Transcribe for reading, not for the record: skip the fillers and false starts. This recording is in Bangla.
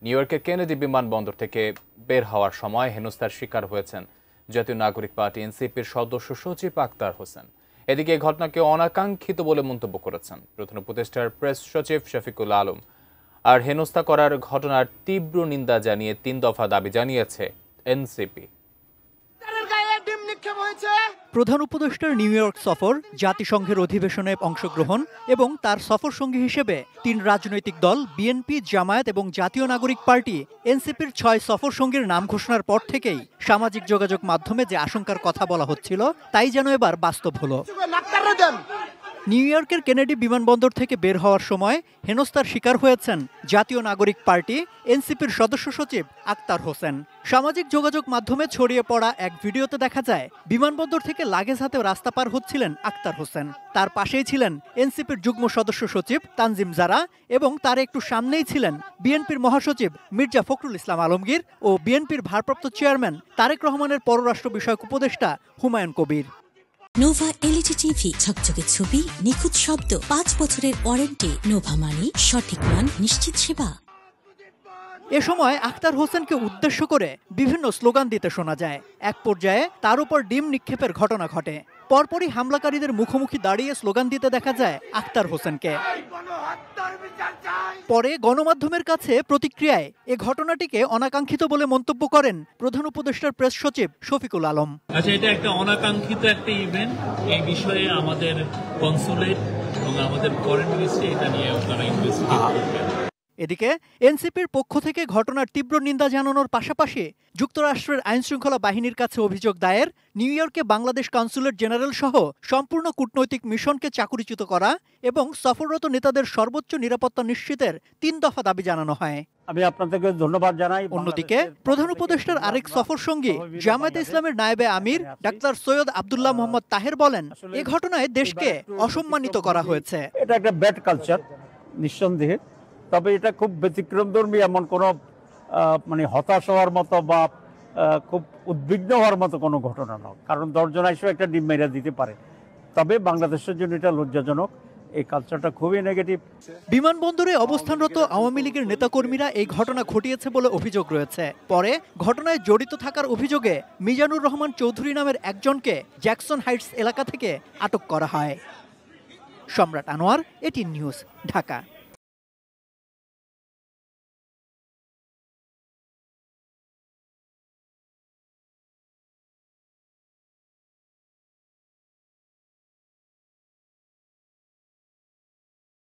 নিউ ইয়র্কের কেনেডি বিমানবন্দর থেকে বের হওয়ার সময় হেনস্থার শিকার হয়েছেন জাতীয় নাগরিক পার্টি এনসিপির সদস্য সচিব আক্তার হোসেন। এদিকে এই ঘটনাকে অনাকাঙ্ক্ষিত বলে মন্তব্য করেছেন প্রধান উপদেষ্টার প্রেস সচিব শফিকুল আলম। আর হেনস্থা করার ঘটনার তীব্র নিন্দা জানিয়ে ৩ দফা দাবি জানিয়েছে এনসিপি। প্রধান উপদেষ্টার নিউ ইয়র্ক সফর, জাতিসংঘের অধিবেশনে অংশগ্রহণ এবং তার সফর সঙ্গী হিসেবে ৩ রাজনৈতিক দল বিএনপি, জামায়াত এবং জাতীয় নাগরিক পার্টি এনসিপির ৬ সফর সঙ্গীর নাম ঘোষণার পর থেকেই সামাজিক যোগাযোগ মাধ্যমে যে আশঙ্কার কথা বলা হচ্ছিল তাই যেন এবার বাস্তব হলো। নিউ ইয়র্কের কেনেডি বিমানবন্দর থেকে বের হওয়ার সময় হেনস্থার শিকার হয়েছেন জাতীয় নাগরিক পার্টি এনসিপির সদস্য সচিব আক্তার হোসেন। সামাজিক যোগাযোগ মাধ্যমে ছড়িয়ে পড়া এক ভিডিওতে দেখা যায় বিমানবন্দর থেকে লাগেজ হাতে রাস্তা পার হচ্ছিলেন আক্তার হোসেন। তার পাশেই ছিলেন এনসিপির যুগ্ম সদস্য সচিব তানজিম জারা এবং তার একটু সামনেই ছিলেন বিএনপির মহাসচিব মির্জা ফখরুল ইসলাম আলমগীর ও বিএনপির ভারপ্রাপ্ত চেয়ারম্যান তারেক রহমানের পররাষ্ট্র বিষয়ক উপদেষ্টা Humayun Kabir. Nova LED TV, ঝকঝকে ছবি, নিখুঁত শব্দ, ৫ বছরের ওয়ারেন্টি। নোভা মানি, সঠিক মান, নিশ্চিত সেবা। এ সময় আক্তার হোসেনকে উদ্দেশ্য করে বিভিন্ন স্লোগান দিতে শোনা যায়। এক পর্যায়ে তার উপর ডিম নিক্ষেপের ঘটনা ঘটে। পরপরই হামলাকারীদের মুখোমুখি দাঁড়িয়ে স্লোগান দিতে দেখা যায় আক্তার হোসেনকে। পরে গণমাধ্যমের কাছে প্রতিক্রিয়ায় এ ঘটনাটিকে অনাকাঙ্ক্ষিত বলে মন্তব্য করেন প্রধান উপদেষ্টার প্রেস সচিব শফিকুল আলম। আচ্ছা, এটা একটা অনাকাঙ্ক্ষিত একটা ইভেন্ট। এই বিষয়ে আমাদের কনসুলেট এবং আমাদের ফরেন মিনিস্ট্রি এটা নিয়ে তারা ইনভেস্টিগেট করবে। এদিকে এনসিপির পক্ষ থেকে ঘটনার তীব্র নিন্দা জানানোর পাশাপাশি যুক্তরাষ্ট্রের আইনশৃঙ্খলা বাহিনীর কাছে অভিযোগ দায়ের, নিউ ইয়র্কে বাংলাদেশ কনসুলেট জেনারেল সহ সম্পূর্ণ কূটনৈতিক মিশনকে চাকুরিচ্যুত করা এবং সফররত নেতাদের সর্বোচ্চ নিরাপত্তা নিশ্চিতের ৩ দফা দাবি জানানো হয়। আমি আপনাদেরকে ধন্যবাদ জানাই। অন্যদিকে প্রধান উপদেষ্টার আরেক সফর সঙ্গী জামায়াতে ইসলামের নায়েবে আমির ডাক্তার সৈয়দ আব্দুল্লাহ মোহাম্মদ তাহের বলেন, এ ঘটনায় দেশকে অসম্মানিত করা হয়েছে। এটা একটা ব্যাড কালচার নিঃসন্দেহে, তবে এটা খুব ব্যতিক্রমধর্মী, এমন কোনো মানে হতাশ হওয়ার মতো বা খুব উদ্বিগ্ন হওয়ার মতো কোনো ঘটনা নয়। কারণ 10 জন এসে একটা ডিম মেরে দিতে পারে। তবে বাংলাদেশের জন্য এটা লজ্জাজনক। এই কালচারটা খুবই নেগেটিভ। বিমানবন্দরে অবস্থানরত আওয়ামী লীগের নেতাকর্মীরা এই ঘটনা ঘটিয়েছে বলে অভিযোগ রয়েছে। পরে ঘটনায় জড়িত থাকার অভিযোগে মিজানুর রহমান চৌধুরী নামের একজনকে জ্যাকসন হাইটস এলাকা থেকে আটক করা হয়। সম্রাট আনোয়ার, এটিএন নিউজ, ঢাকা।